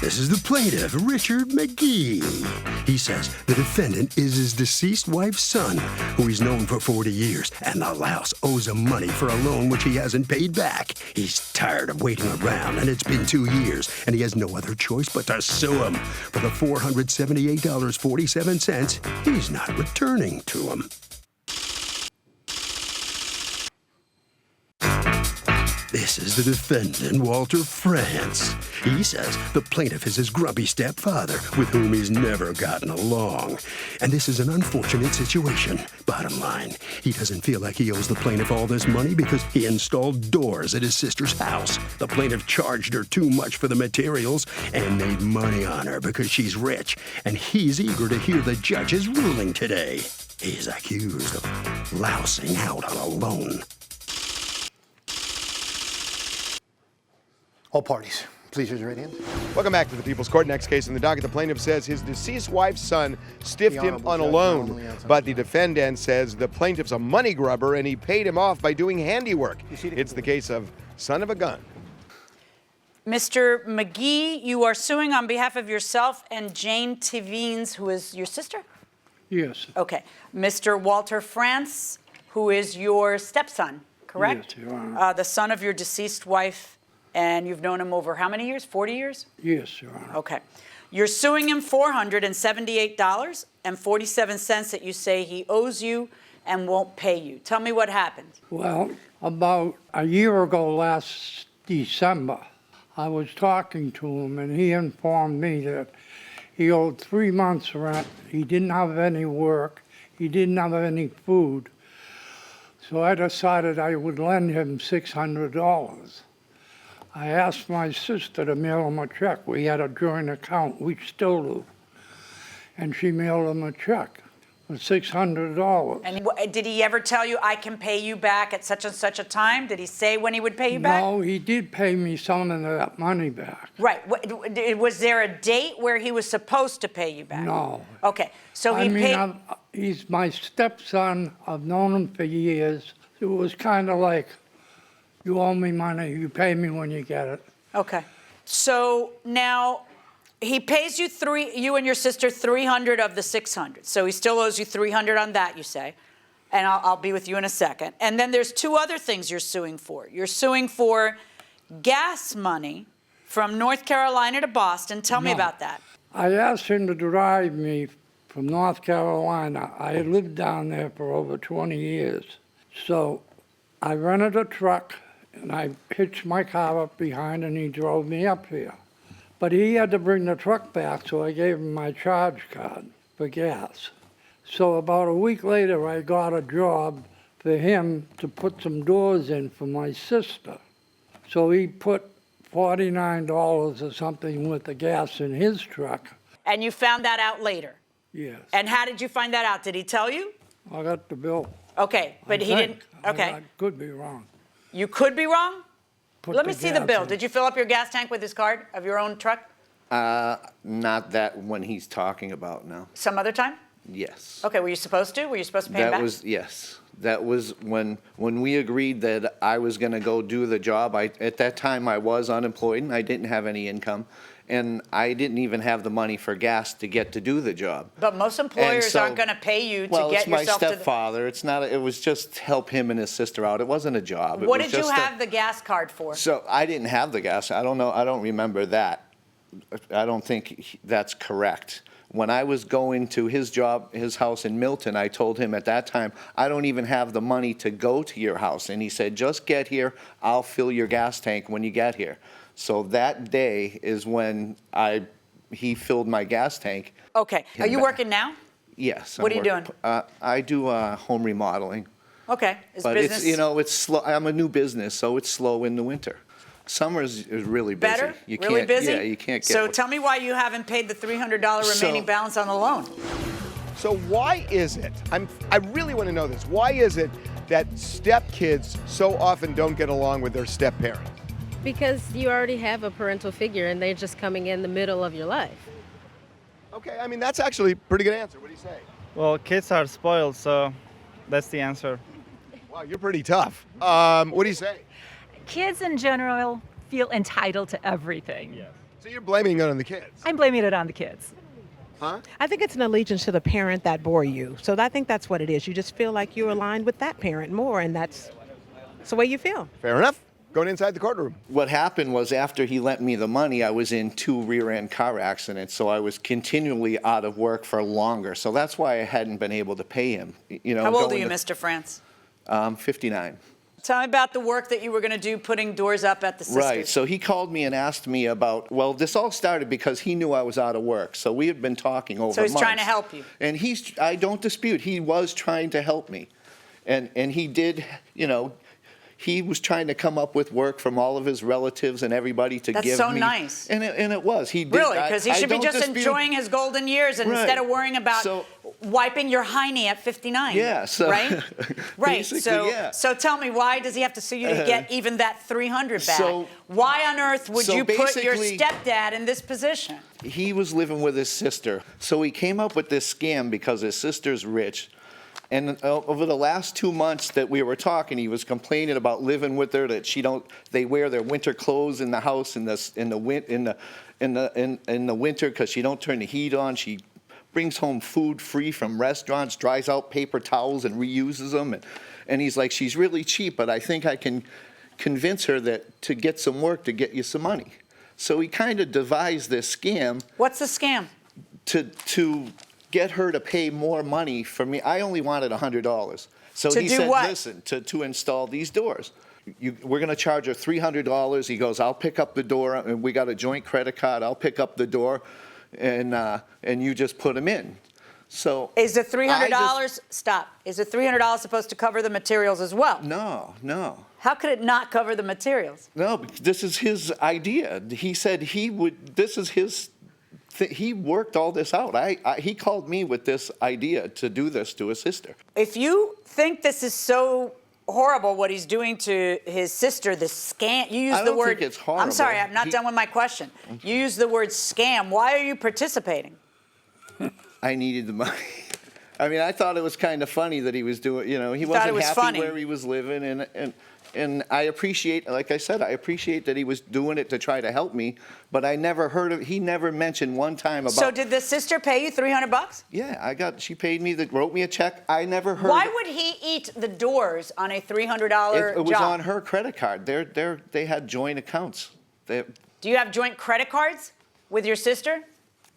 This is the plaintiff, Richard McGee. He says the defendant is his deceased wife's son, who he's known for 40 years, and the louse owes him money for a loan which he hasn't paid back. He's tired of waiting around, and it's been 2 years, and he has no other choice but to sue him for the $478.47 he's not returning to him. This is the defendant, Walter France. He says the plaintiff is his grumpy stepfather, with whom he's never gotten along. And this is an unfortunate situation. Bottom line, he doesn't feel like he owes the plaintiff all this money because he installed doors at his sister's house. The plaintiff charged her too much for the materials and made money on her because she's rich. And he's eager to hear the judge's ruling today. He's accused of lousing out on a loan. All parties, please raise your right hand. Welcome back to the People's Court. Next case in the docket, the plaintiff says his deceased wife's son stiffed him on a loan, but the defendant says the plaintiff's a money grubber and he paid him off by doing handiwork. It's the case of son of a gun. Mr. McGee, you are suing on behalf of yourself and Jane Tivines, who is your sister? Yes. Okay. Mr. Walter France, who is your stepson, correct? Yes, Your Honor. The son of your deceased wife. And you've known him over how many years? 40 years? Yes, Your Honor. Okay. You're suing him $478.47 that you say he owes you and won't pay you. Tell me what happened. Well, about a year ago last December, I was talking to him and he informed me that he owed 3 months' rent. He didn't have any work. He didn't have any food. So I decided I would lend him $600. I asked my sister to mail him a check. We had a joint account, we still do. And she mailed him a check for $600. And did he ever tell you, I can pay you back at such and such a time? Did he say when he would pay you back? No, he did pay me some of that money back. Right. Was there a date where he was supposed to pay you back? No. Okay. So he paid. He's my stepson. I've known him for years. It was kind of like, you owe me money, you pay me when you get it. Okay. So now he pays you you and your sister $300 of the $600. So he still owes you $300 on that, you say. And I'll be with you in a second. And then there's two other things you're suing for. You're suing for gas money from North Carolina to Boston. Tell me about that. I asked him to drive me from North Carolina. I had lived down there for over 20 years. So I rented a truck and I hitched my car up behind and he drove me up here. But he had to bring the truck back, so I gave him my charge card for gas. So about a week later, I got a job for him to put some doors in for my sister. So he put $49 or something with the gas in his truck. And you found that out later? Yes. And how did you find that out? Did he tell you? I got the bill. Okay, but he didn't. Okay. I could be wrong. You could be wrong? Let me see the bill. in. Did you fill up your gas tank with his card of your own truck? Not that one he's talking about now. Some other time? Yes. Okay, were you supposed to? Were you supposed to pay him back? Yes. That was when we agreed that I was going to go do the job. At that time, I was unemployed and I didn't have any income. And I didn't even have the money for gas to get to do the job. But most employers aren't going to pay you to get yourself to Well, it's my stepfather. It's not. It was just to help him and his sister out. It wasn't a job. What did you have the gas card for? So I didn't have the gas. I don't know. I don't remember that. I don't think that's correct. When I was going to his job, his house in Milton, I told him at that time, I don't even have the money to go to your house. And he said, just get here. I'll fill your gas tank when you get here. So that day is when he filled my gas tank. Okay. Are you working now? Yes. What are you doing? I do home remodeling. Okay. But business? It's slow. I'm a new business, so it's slow in the winter. Summer is really busy. Better? You really busy? Yeah, you can't get. So tell me why you haven't paid the $300 remaining balance on the loan. So why is it, I really want to know this, why is it that stepkids so often don't get along with their step-parents? Because you already have a parental figure and they're just coming in the middle of your life. Okay, I mean, that's actually a pretty good answer. What do you say? Well, kids are spoiled, so that's the answer. Wow, you're pretty tough. What do you say? Kids in general feel entitled to everything. Yes. So you're blaming it on the kids? I'm blaming it on the kids. Huh? I think it's an allegiance to the parent that bore you. So I think that's what it is. You just feel like you're aligned with that parent more, and that's the way you feel. Fair enough. Going inside the courtroom. What happened was after he lent me the money, I was in 2 rear-end car accidents, so I was continually out of work for longer. So that's why I hadn't been able to pay him. You know, How old are you, Mr. France? 59. Tell me about the work that you were going to do putting doors up at the sisters. Right. So he called me and asked me about, well, this all started because he knew I was out of work. So we had been talking over months. So he's trying to help you. And I don't dispute, he was trying to help me. And he did, you know, he was trying to come up with work from all of his relatives and everybody to give me. That's so nice. And it was. He did. Really? Because he should be don't just dispute- enjoying his golden years and Right. instead of worrying about So- wiping your hiney at 59. Yeah, so- Right? Right. Basically, So, yeah. so tell me, why does he have to sue you to get even that 300 back? So- Why on earth would so you put your basically- stepdad in this position? He was living with his sister. So he came up with this scam because his sister's rich. And over the last 2 months that we were talking, he was complaining about living with her, that they wear their winter clothes in the house in the winter because she don't turn the heat on. She brings home food free from restaurants, dries out paper towels and reuses them. And he's like, she's really cheap, but I think I can convince her that to get some work to get you some money. So he kind of devised this scam What's the scam? to get her to pay more money for me. I only wanted $100. So To he do said, what? listen, to install these doors. We're going to charge her $300. He goes, I'll pick up the door, and we got a joint credit card. I'll pick up the door, and you just put them in. So Is the $300, I just- stop, is the $300 supposed to cover the materials as well? No. How could it not cover the materials? No, this is his idea. He said this is his, he worked all this out. He called me with this idea to do this to his sister. If you think this is so horrible what he's doing to his sister, the scam, you use I the don't word. think it's horrible. I'm sorry, I'm not done with my question. You use the word scam. Why are you participating? I needed the money. I mean, I thought it was kind of funny that he was doing, you know, he thought it wasn't was happy funny. where he was living. And I appreciate, like I said, I appreciate that he was doing it to try to help me, but I never heard of, he never mentioned one time about. So did the sister pay you $300? Yeah, she paid me, wrote me a check. I never heard. Why would he eat the doors on a $300 job? It was on her credit card. They had joint accounts. Do you have joint credit cards with your sister?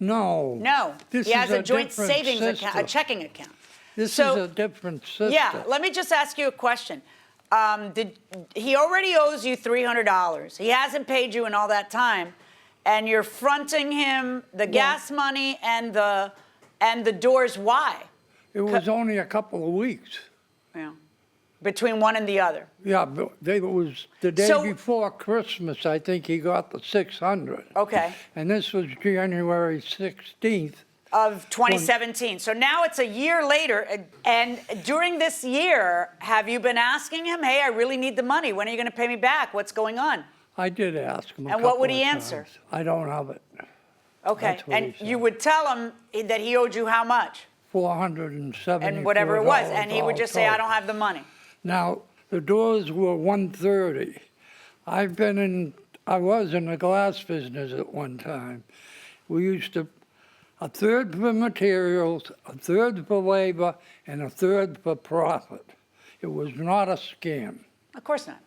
No. No. This He has is a joint different savings account, a system. checking account. This So- is a different system. Yeah, let me just ask you a question. He already owes you $300. He hasn't paid you in all that time, and you're fronting him the gas money and the doors. Why? It was only a couple of weeks. Yeah. Between one and the other. Yeah, but it was the day So- before Christmas, I think he got the 600. Okay. And this was January 16th. Of 2017. So now it's a year later, and during this year, have you been asking him, hey, I really need the money. When are you going to pay me back? What's going on? I did ask him a And what would couple he of answer? times. I don't have it. Okay. That's what And he you said. would tell him that he owed you how much? $474. And whatever it was. And he would just say, all I told. don't have the money. Now, the doors were 130. I was in the glass business at one time. We used to, a third for materials, a third for labor, and a third for profit. It was not a scam. Of course not.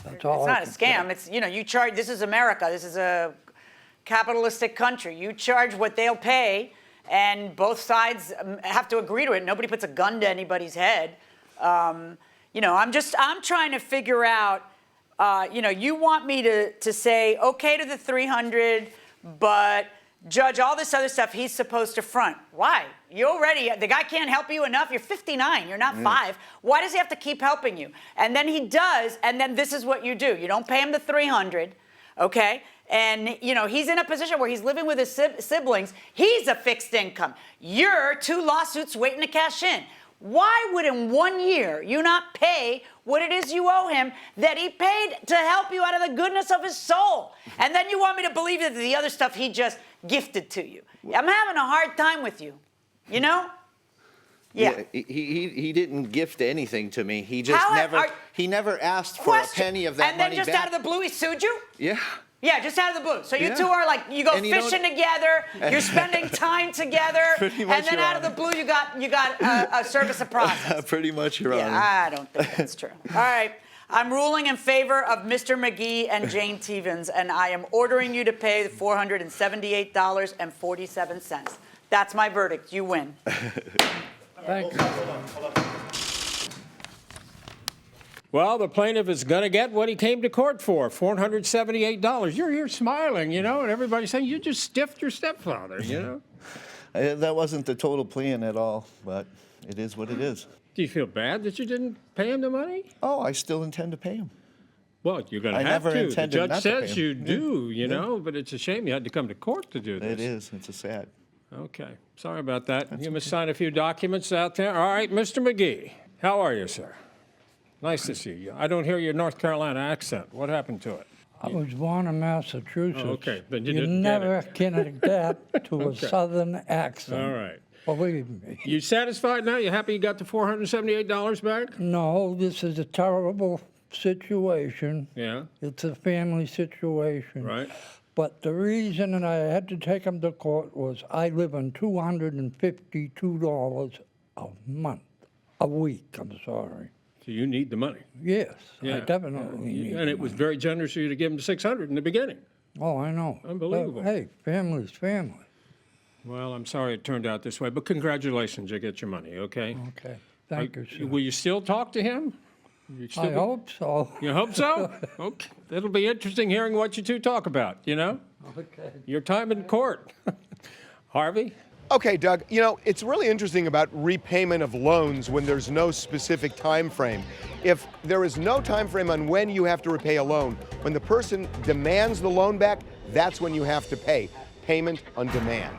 That's all It's I not a can say. scam. It's, you charge, this is America. This is a capitalistic country. You charge what they'll pay, and both sides have to agree to it. Nobody puts a gun to anybody's head. I'm trying to figure out, you want me to say, okay to the 300, but Judge, all this other stuff he's supposed to front. Why? The guy can't help you enough. You're 59, you're not 5. Why does he have to keep helping you? And then he does, and then this is what you do. You don't pay him the 300, okay? And, he's in a position where he's living with his siblings. He's a fixed income. You're 2 lawsuits waiting to cash in. Why would in 1 year you not pay what it is you owe him that he paid to help you out of the goodness of his soul? And then you want me to believe that the other stuff he just gifted to you. I'm having a hard time with you, Yeah. He didn't gift anything to me. He just How he never asked for a penny of that and then money just back. out of the blue he sued you? Yeah. Yeah, just out of the blue. So you Yeah. two are like, you go And you fishing don't- together, you're spending time together, Pretty and much, then Your out of the Honor. blue you got a service of process. Pretty much, Your Yeah, Honor. I don't think that's true. All right. I'm ruling in favor of Mr. McGee and Jane Stevens, and I am ordering you to pay the $478.47. That's my verdict. You win. Thank you. Well, the plaintiff is going to get what he came to court for, $478. You're here smiling, and everybody's saying you just stiffed your stepfather, That wasn't the total plan at all, but it is what it is. Do you feel bad that you didn't pay him the money? Oh, I still intend to pay him. Well, you're going to I have never to. The intended judge not to pay says him. you do, but it's a shame you had to come to court to do this. It is. It's a sad. Okay. Sorry about that. You must sign a few documents out there. All right, Mr. McGee. How are you, sir? Nice to see you. I don't hear your North Carolina accent. What happened to it? I was born in Massachusetts. Oh, okay. Then you didn't get never it. can adapt to a southern accent. All right. Believe me. You satisfied now? You happy you got the $478 back? No, this is a terrible situation. Yeah. It's a family situation. Right. But the reason that I had to take him to court was I live on $252 a month, a week, I'm sorry. So you need the money. Yes, Yeah. I definitely need And it was very generous of you to give him $600 in the beginning. Oh, I know. Unbelievable. But, hey, family's family. Well, I'm sorry it turned out this way, but congratulations, you get your money, okay? Okay, thank you, sir. Will you still talk to him? You still I hope so. You hope so? Okay. It'll be interesting hearing what you two talk about, Okay. Your time in court. Harvey? Okay, Doug, it's really interesting about repayment of loans when there's no specific time frame. If there is no time frame on when you have to repay a loan, when the person demands the loan back, that's when you have to pay. Payment on demand.